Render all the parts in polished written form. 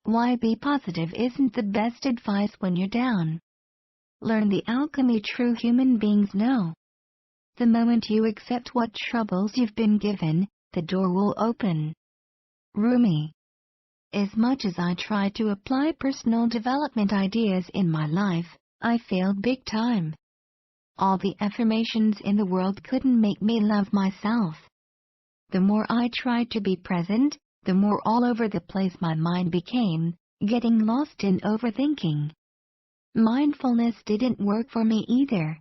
Why be positive isn't the best advice when you're down. Learn the alchemy true human beings know. The moment you accept what troubles you've been given, the door will open. Rumi. As much as I tried to apply personal development ideas in my life, I failed big time. All the affirmations in the world couldn't make me love myself. The more I tried to be present, the more all over the place my mind became, getting lost in overthinking. Mindfulness didn't work for me either.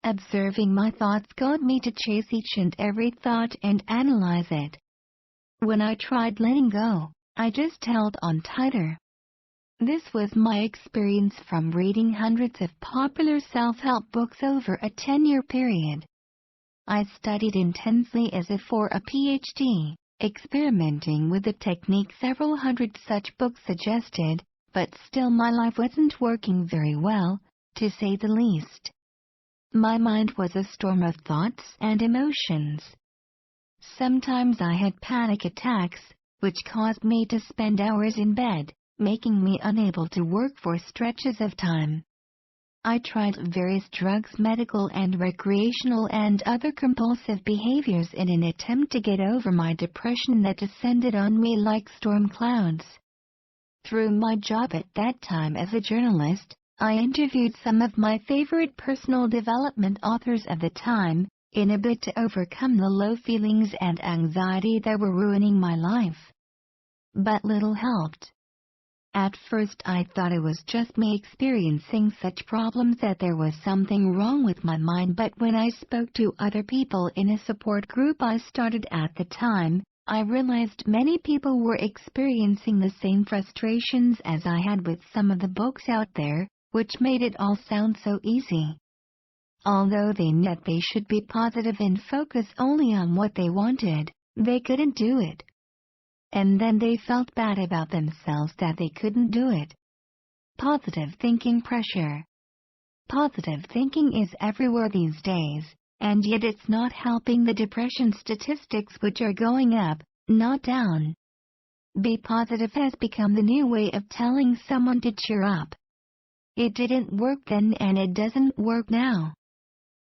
Observing my thoughts got me to chase each and every thought and analyze it. When I tried letting go, I just held on tighter. This was my experience from reading hundreds of popular self-help books over a 10-year period. I studied intensely as if for a PhD, experimenting with the technique several hundred such books suggested, but still my life wasn't working very well, to say the least. My mind was a storm of thoughts and emotions. Sometimes I had panic attacks, which caused me to spend hours in bed, making me unable to work for stretches of time. I tried various drugs, medical and recreational and other compulsive behaviors in an attempt to get over my depression that descended on me like storm clouds. Through my job at that time as a journalist, I interviewed some of my favorite personal development authors of the time, in a bid to overcome the low feelings and anxiety that were ruining my life. But little helped. At first I thought it was just me experiencing such problems, that there was something wrong with my mind, but when I spoke to other people in a support group I started at the time, I realized many people were experiencing the same frustrations as I had with some of the books out there, which made it all sound so easy. Although they knew they should be positive and focus only on what they wanted, they couldn't do it. And then they felt bad about themselves that they couldn't do it. Positive thinking pressure. Positive thinking is everywhere these days, and yet it's not helping the depression statistics, which are going up, not down. Be positive has become the new way of telling someone to cheer up. It didn't work then and it doesn't work now.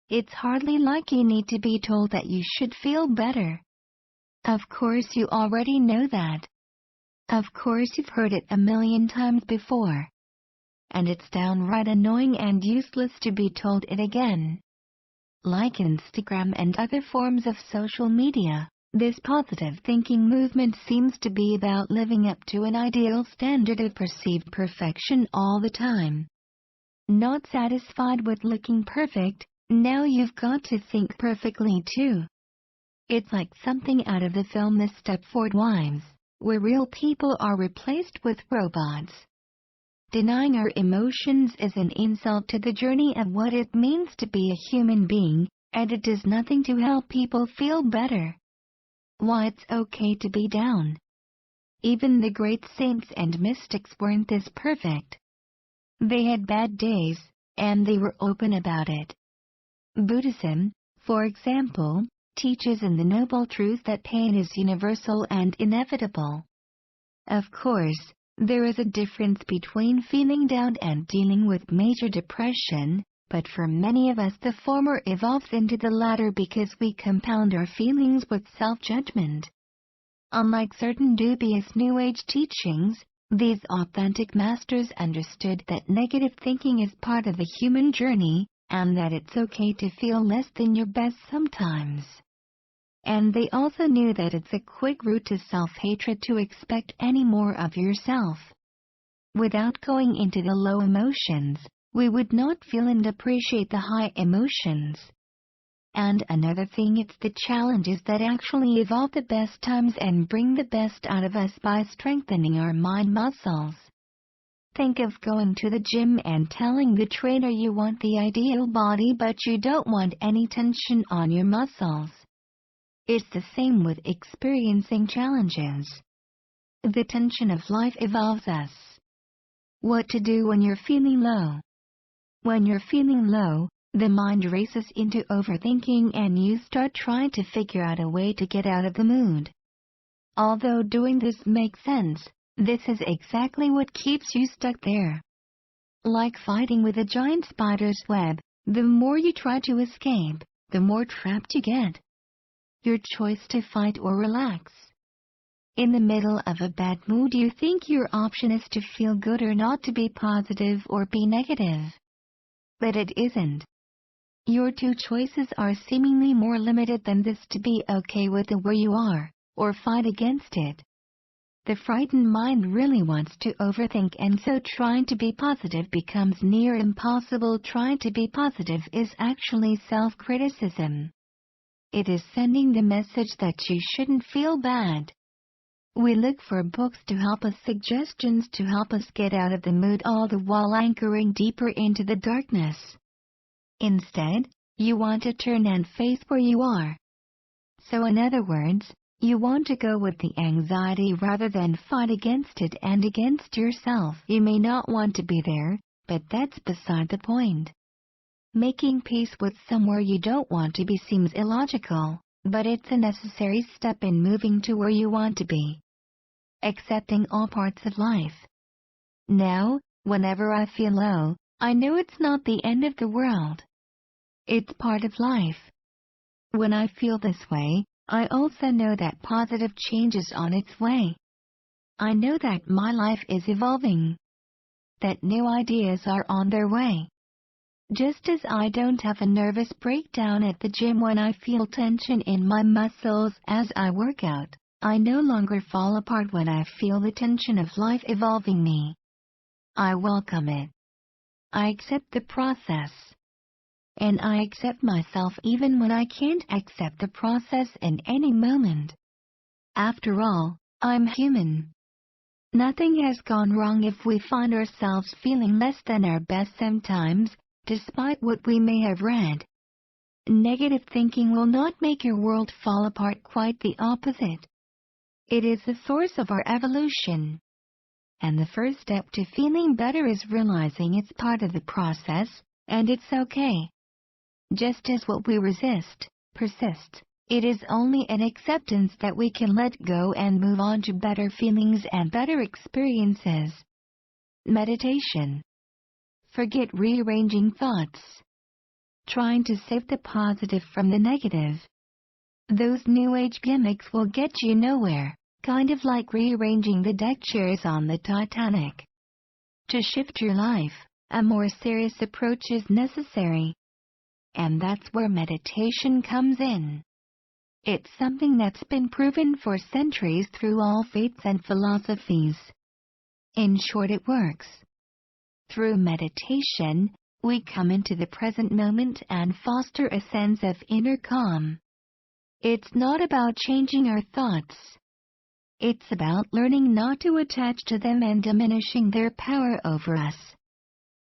It's hardly like you need to be told that you should feel better. Of course you already know that. Of course you've heard it a million times before. And it's downright annoying and useless to be told it again. Like Instagram and other forms of social media, this positive thinking movement seems to be about living up to an ideal standard of perceived perfection all the time. Not satisfied with looking perfect, now you've got to think perfectly too. It's like something out of the film The Stepford Wives, where real people are replaced with robots. Denying our emotions is an insult to the journey of what it means to be a human being, and it does nothing to help people feel better. Why, it's okay to be down. Even the great saints and mystics weren't this perfect. They had bad days, and they were open about it. Buddhism, for example, teaches in the noble truth that pain is universal and inevitable. Of course, there is a difference between feeling down and dealing with major depression, but for many of us the former evolves into the latter because we compound our feelings with self-judgment. Unlike certain dubious New Age teachings, these authentic masters understood that negative thinking is part of the human journey, and that it's okay to feel less than your best sometimes. And they also knew that it's a quick route to self-hatred to expect any more of yourself. Without going into the low emotions, we would not feel and appreciate the high emotions. And another thing, it's the challenges that actually evolve the best times and bring the best out of us by strengthening our mind muscles. Think of going to the gym and telling the trainer you want the ideal body but you don't want any tension on your muscles. It's the same with experiencing challenges. The tension of life evolves us. What to do when you're feeling low? When you're feeling low, the mind races into overthinking and you start trying to figure out a way to get out of the mood. Although doing this makes sense, This is exactly what keeps you stuck there. Like fighting with a giant spider's web, the more you try to escape, the more trapped you get. Your choice to fight or relax. In the middle of a bad mood, you think your option is to feel good or not, to be positive or be negative. But it isn't. Your two choices are seemingly more limited than this: to be okay with where you are, or fight against it. The frightened mind really wants to overthink, and so trying to be positive becomes near impossible. Trying to be positive is actually self-criticism. It is sending the message that you shouldn't feel bad. We look for books to help us, suggestions to help us get out of the mood, all the while anchoring deeper into the darkness. Instead, you want to turn and face where you are. So in other words, you want to go with the anxiety rather than fight against it and against yourself. You may not want to be there, but that's beside the point. Making peace with somewhere you don't want to be seems illogical, but it's a necessary step in moving to where you want to be. Accepting all parts of life. Now, whenever I feel low, I know it's not the end of the world. It's part of life. When I feel this way, I also know that positive change is on its way. I know that my life is evolving. That new ideas are on their way. Just as I don't have a nervous breakdown at the gym when I feel tension in my muscles as I work out, I no longer fall apart when I feel the tension of life evolving me. I welcome it. I accept the process. And I accept myself even when I can't accept the process in any moment. After all, I'm human. Nothing has gone wrong if we find ourselves feeling less than our best sometimes, despite what we may have read. Negative thinking will not make your world fall apart, quite the opposite. It is the source of our evolution. And the first step to feeling better is realizing it's part of the process, and it's okay. Just as what we resist persists, it is only in acceptance that we can let go and move on to better feelings and better experiences. Meditation. Forget rearranging thoughts. Trying to save the positive from the negative. Those New Age gimmicks will get you nowhere, kind of like rearranging the deck chairs on the Titanic. To shift your life, a more serious approach is necessary. And that's where meditation comes in. It's something that's been proven for centuries through all faiths and philosophies. In short, it works. Through meditation, we come into the present moment and foster a sense of inner calm. It's not about changing our thoughts. It's about learning not to attach to them and diminishing their power over us.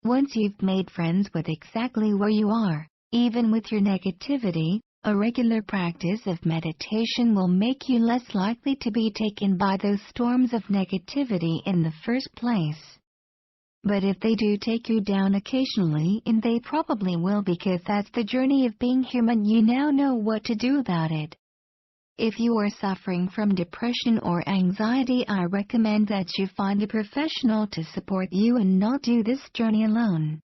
Once you've made friends with exactly where you are, even with your negativity, a regular practice of meditation will make you less likely to be taken by those storms of negativity in the first place. But if they do take you down occasionally, and they probably will, because that's the journey of being human, you now know what to do about it. If you are suffering from depression or anxiety, I recommend that you find a professional to support you and not do this journey alone.